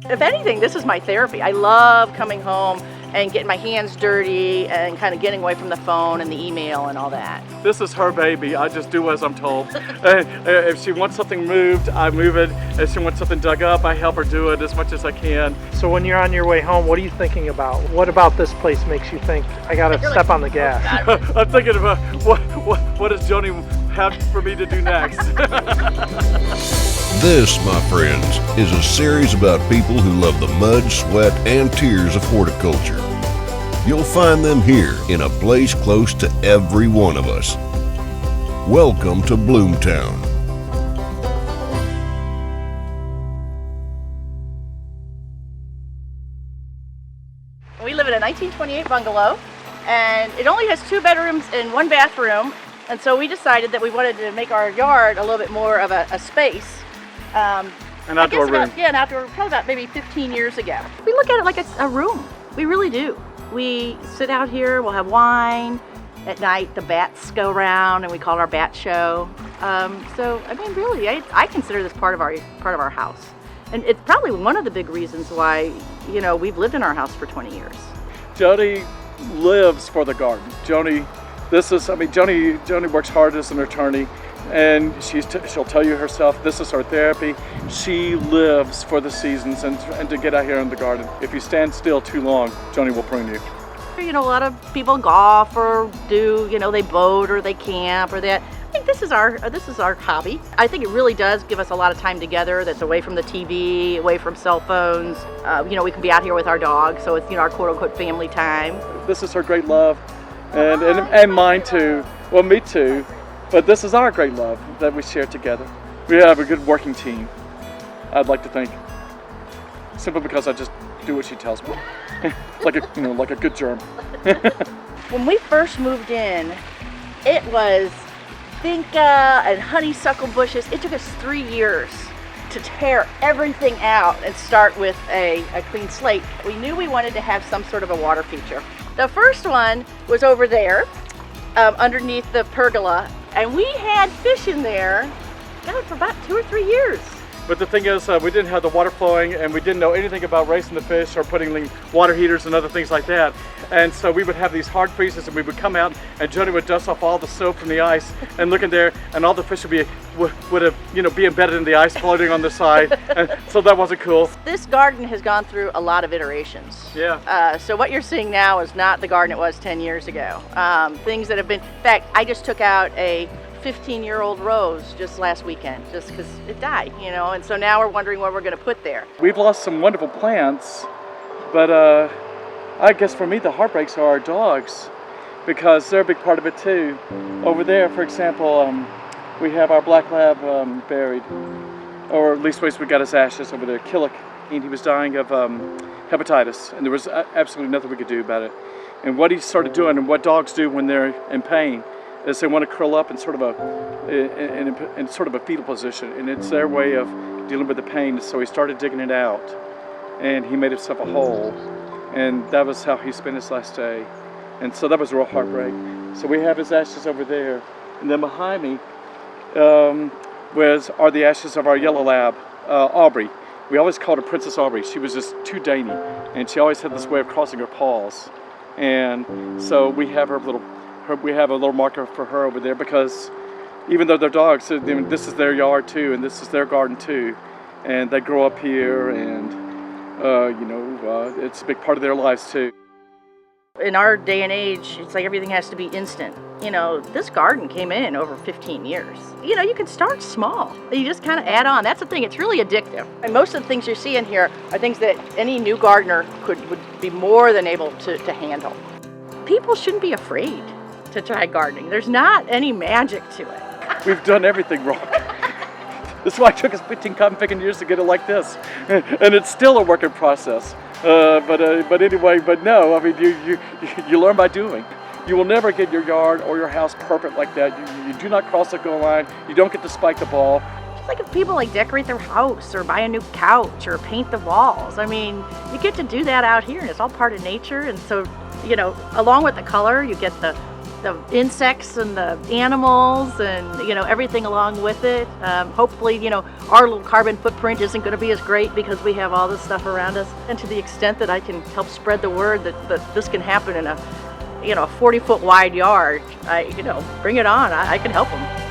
If anything, this is my therapy. I love coming home and getting my hands dirty and kind of getting away from the phone and the email and all that. This is her baby. I just do as I'm told. If she wants something moved, I move it. If she wants something dug up, I help her do it as much as I can. So when you're on your way home, what are you thinking about? What about this place makes you think, I gotta step on the gas? I'm thinking about what does Joni have for me to do next? This, my friends, is a series about people who love the mud, sweat, and tears of horticulture. You'll find them here in a place close to every one of us. Welcome to Bloomtown. We live in a 1928 bungalow, and it only has 2 bedrooms and 1 bathroom. And so we decided that we wanted to make our yard a little bit more of a space. An outdoor room. An outdoor room, probably about maybe 15 years ago. We look at it like it's a room. We really do. We sit out here, we'll have wine. At night, the bats go around, and we call it our bat show. So, I mean, really, I consider this part of our house. And it's probably one of the big reasons why, we've lived in our house for 20 years. Joni lives for the garden. Joni works hard as an attorney, and she'll tell you herself, this is her therapy. She lives for the seasons and to get out here in the garden. If you stand still too long, Joni will prune you. A lot of people golf or do, they boat or they camp or that. I think this is our hobby. I think it really does give us a lot of time together that's away from the TV, away from cell phones. We can be out here with our dog, so it's, our quote-unquote family time. This is her great love, and mine too. Well, me too. But this is our great love that we share together. We have a good working team, I'd like to think. Simply because I just do what she tells me. like a good germ. When we first moved in, it was vinca and honeysuckle bushes. It took us 3 years to tear everything out and start with a clean slate. We knew we wanted to have some sort of a water feature. The first one was over there, underneath the pergola, and we had fish in there, for about 2 or 3 years. But the thing is, we didn't have the water flowing, and we didn't know anything about raising the fish or putting water heaters and other things like that. And so we would have these hard freezes, and we would come out, and Joni would dust off all the soap from the ice and look in there, and all the fish would be embedded in the ice, floating on the side. And so that wasn't cool. This garden has gone through a lot of iterations. Yeah. So what you're seeing now is not the garden it was 10 years ago. Things that have been, in fact, I just took out a 15-year-old rose just last weekend, just because it died, and so now we're wondering what we're going to put there. We've lost some wonderful plants, but I guess for me the heartbreaks are our dogs, because they're a big part of it too. Over there, for example, we have our black lab buried, or at least we got his ashes over there. Killick, and he was dying of hepatitis, and there was absolutely nothing we could do about it. And what he started doing, and what dogs do when they're in pain, is they want to curl up in sort of a fetal position, and it's their way of dealing with the pain. So he started digging it out, and he made himself a hole, and that was how he spent his last day. And so that was a real heartbreak. So we have his ashes over there, and then behind me are the ashes of our yellow lab, Aubrey. We always called her Princess Aubrey. She was just too dainty, and she always had this way of crossing her paws. And so we have we have a little marker for her over there, because even though they're dogs, this is their yard too, and this is their garden too, and they grow up here, and it's a big part of their lives too. In our day and age, it's like everything has to be instant. This garden came in over 15 years. You can start small. You just kind of add on. That's the thing. It's really addictive. And most of the things you're seeing here are things that any new gardener would be more than able to handle. People shouldn't be afraid to try gardening. There's not any magic to it. We've done everything wrong. That's why it took us 15 cotton picking years to get it like this. And it's still a work in process. But no, I mean, you learn by doing. You will never get your yard or your house perfect like that. You do not cross the goal line. You don't get to spike the ball. Just like if people decorate their house or buy a new couch or paint the walls. I mean, you get to do that out here, and it's all part of nature. And so, along with the color, you get the the insects and the animals and, everything along with it. Hopefully, our little carbon footprint isn't going to be as great because we have all this stuff around us. And to the extent that I can help spread the word that this can happen in a 40-foot wide yard, bring it on. I can help them.